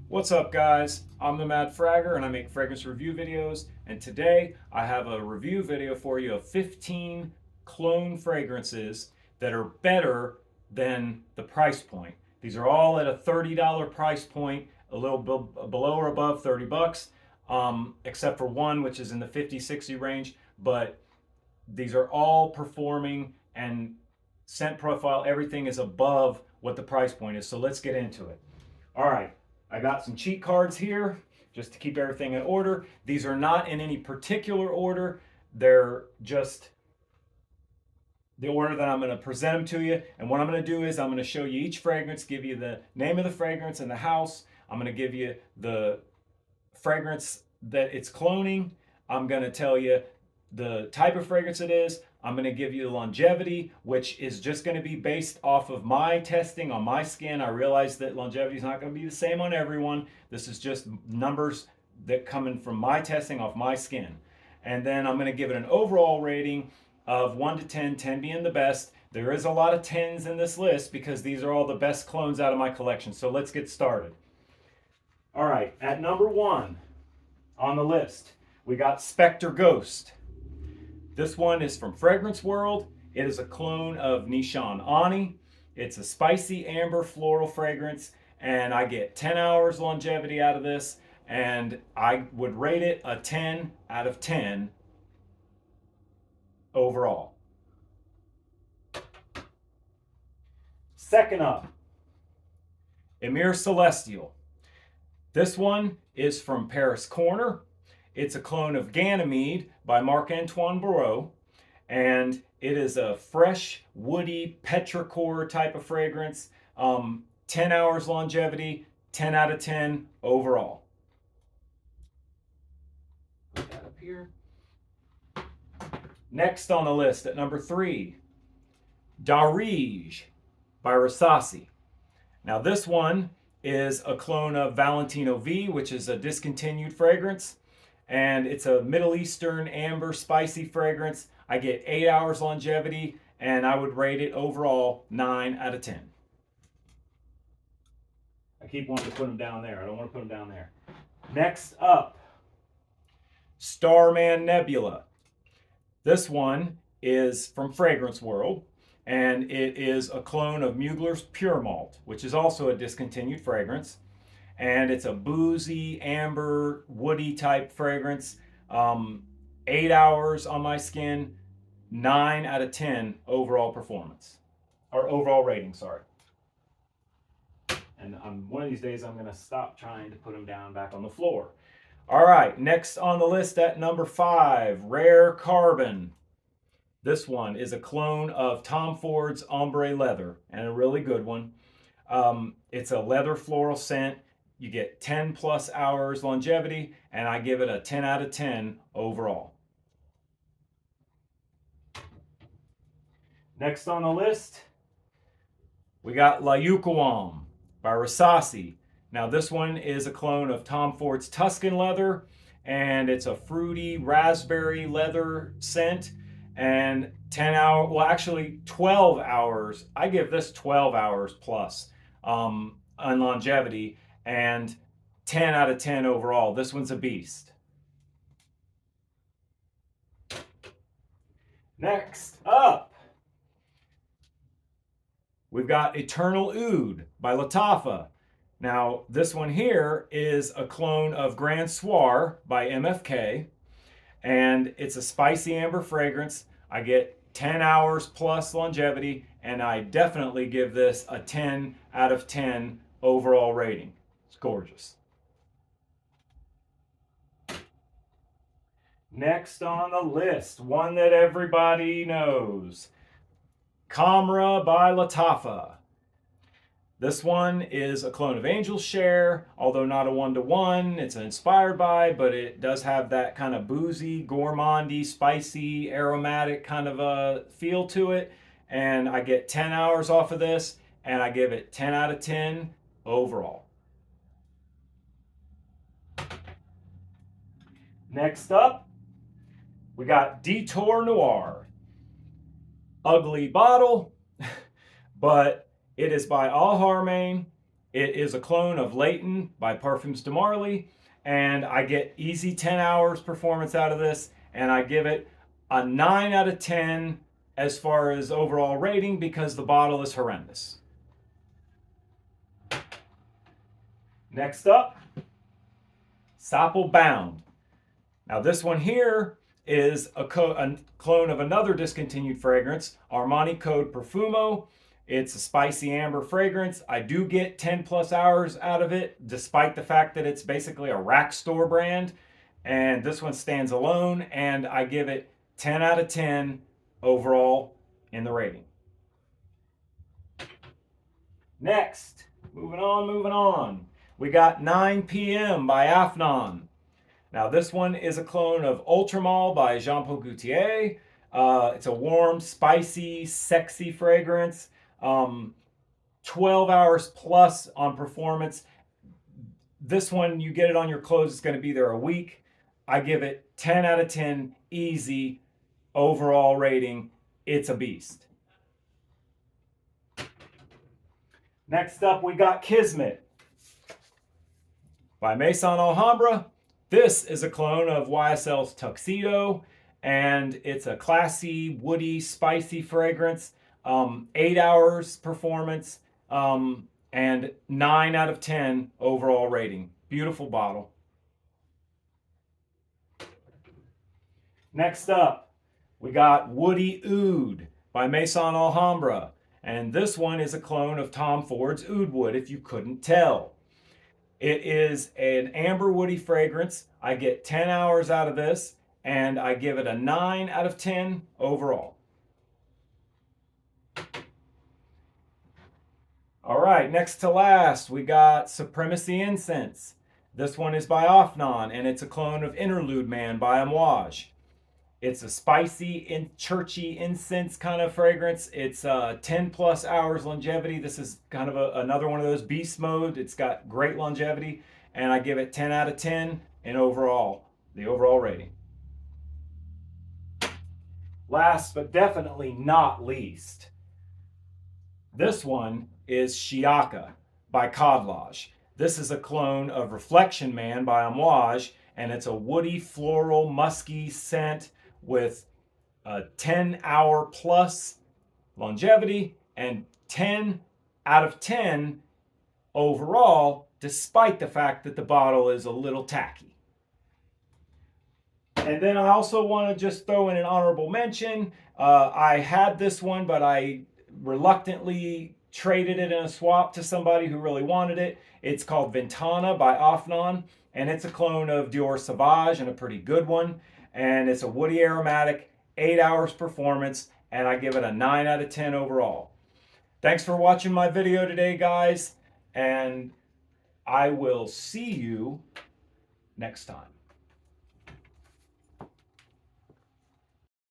What's up, guys? I'm the Mad Fragger and I make fragrance review videos. And today I have a review video for you of 15 clone fragrances that are better than the price point. These are all at a $30 price point, a little below or above 30 bucks, except for one which is in the 50, 60 range. But these are all performing, and scent profile, everything is above what the price point is. So let's get into it. All right, I got some cheat cards here just to keep everything in order. These are not in any particular order. They're just the order that I'm going to present them to you. And what I'm going to do is I'm going to show you each fragrance, give you the name of the fragrance and the house. I'm going to give you the fragrance that it's cloning. I'm going to tell you the type of fragrance it is. I'm going to give you the longevity, which is just going to be based off of my testing on my skin. I realize that longevity is not going to be the same on everyone. This is just numbers that coming from my testing off my skin. And then I'm going to give it an overall rating of 1 to 10, 10 being the best. There is a lot of 10s in this list because these are all the best clones out of my collection. So let's get started. All right, at number 1 on the list, we got Spectre Ghost. This one is from Fragrance World. It is a clone of Nishan Ani. It's a spicy amber floral fragrance, and I get 10 hours longevity out of this, and I would rate it a 10 out of 10 overall. Second up, Amir Celestial. This one is from Paris Corner. It's a clone of Ganymede by Marc-Antoine Barrault, and it is a fresh, woody, petrichor type of fragrance. 10 hours longevity, 10 out of 10 overall. Put that up here. Next on the list at number 3, Darige by Rasasi. Now this one is a clone of Valentino V, which is a discontinued fragrance. And it's a Middle Eastern amber spicy fragrance. I get 8 hours longevity, and I would rate it overall 9 out of 10. I keep wanting to put them down there. I don't want to put them down there. Next up, Starman Nebula. This one is from Fragrance World, and it is a clone of Mugler's Pure Malt, which is also a discontinued fragrance. And it's a boozy, amber, woody type fragrance. 8 hours on my skin, 9 out of 10 overall performance, or overall rating, sorry. And one of these days I'm going to stop trying to put them down back on the floor. All right, next on the list at number 5, Rare Carbon. This one is a clone of Tom Ford's Ombre Leather, and a really good one. It's a leather floral scent. You get 10 plus hours longevity, and I give it a 10 out of 10 overall. Next on the list, we got Lukkum by Rasasi. Now this one is a clone of Tom Ford's Tuscan Leather, and it's a fruity raspberry leather scent. And 12 hours. I give this 12 hours plus on longevity, and 10 out of 10 overall. This one's a beast. Next up, we've got Eternal Oud by Lattafa. Now, this one here is a clone of Grand Soir by MFK, and it's a spicy amber fragrance. I get 10 hours plus longevity, and I definitely give this a 10 out of 10 overall rating. It's gorgeous. Next on the list, one that everybody knows, Alhamra by Lattafa. This one is a clone of Angel Share, although not a 1-to-1. It's inspired by, but it does have that kind of boozy, gourmandy, spicy, aromatic kind of a feel to it. And I get 10 hours off of this, and I give it 10 out of 10 overall. Next up, we got Detour Noir. Ugly bottle, but it is by Alhamra, It is a clone of Leighton by Parfums de Marly, and I get easy 10 hours performance out of this, and I give it a 9 out of 10 as far as overall rating because the bottle is horrendous. Next up, Sapple Bound. Now this one here is a clone of another discontinued fragrance, Armani Code Profumo. It's a spicy amber fragrance. I do get 10 plus hours out of it, despite the fact that it's basically a rack store brand. And this one stands alone, and I give it 10 out of 10 overall in the rating. Next, moving on. We got 9 p.m. by Afnan. Now this one is a clone of Ultramall by Jean Paul Gaultier. It's a warm, spicy, sexy fragrance. 12 hours plus on performance. This one, you get it on your clothes, it's going to be there a week. I give it 10 out of 10 easy overall rating. It's a beast. Next up, we got Kismet by Maison Alhamra. This is a clone of YSL's Tuxedo, and it's a classy, woody, spicy fragrance. 8 hours performance, and 9 out of 10 overall rating. Beautiful bottle. Next up, we got Woody Oud by Maison Alhambra. And this one is a clone of Tom Ford's Oud Wood, if you couldn't tell. It is an amber woody fragrance. I get 10 hours out of this, and I give it a 9 out of 10 overall. All right, next to last, we got Supremacy Incense. This one is by Afnan, and it's a clone of Interlude Man by Amouage. It's a spicy, churchy incense kind of fragrance. It's 10 plus hours longevity. This is kind of another one of those beast mode. It's got great longevity, and I give it 10 out of 10 in overall, the overall rating. Last but definitely not least, this one is Shiaka by Codage. This is a clone of Reflection Man by Amouage, and it's a woody, floral, musky scent with a 10-hour plus longevity and 10 out of 10 overall, despite the fact that the bottle is a little tacky. And then I also want to just throw in an honorable mention. I had this one, but I reluctantly traded it in a swap to somebody who really wanted it. It's called Ventana by Afnan, and it's a clone of Dior Sauvage, and a pretty good one. And it's a woody aromatic, 8 hours performance, and I give it a 9 out of 10 overall. Thanks for watching my video today, guys, and I will see you next time.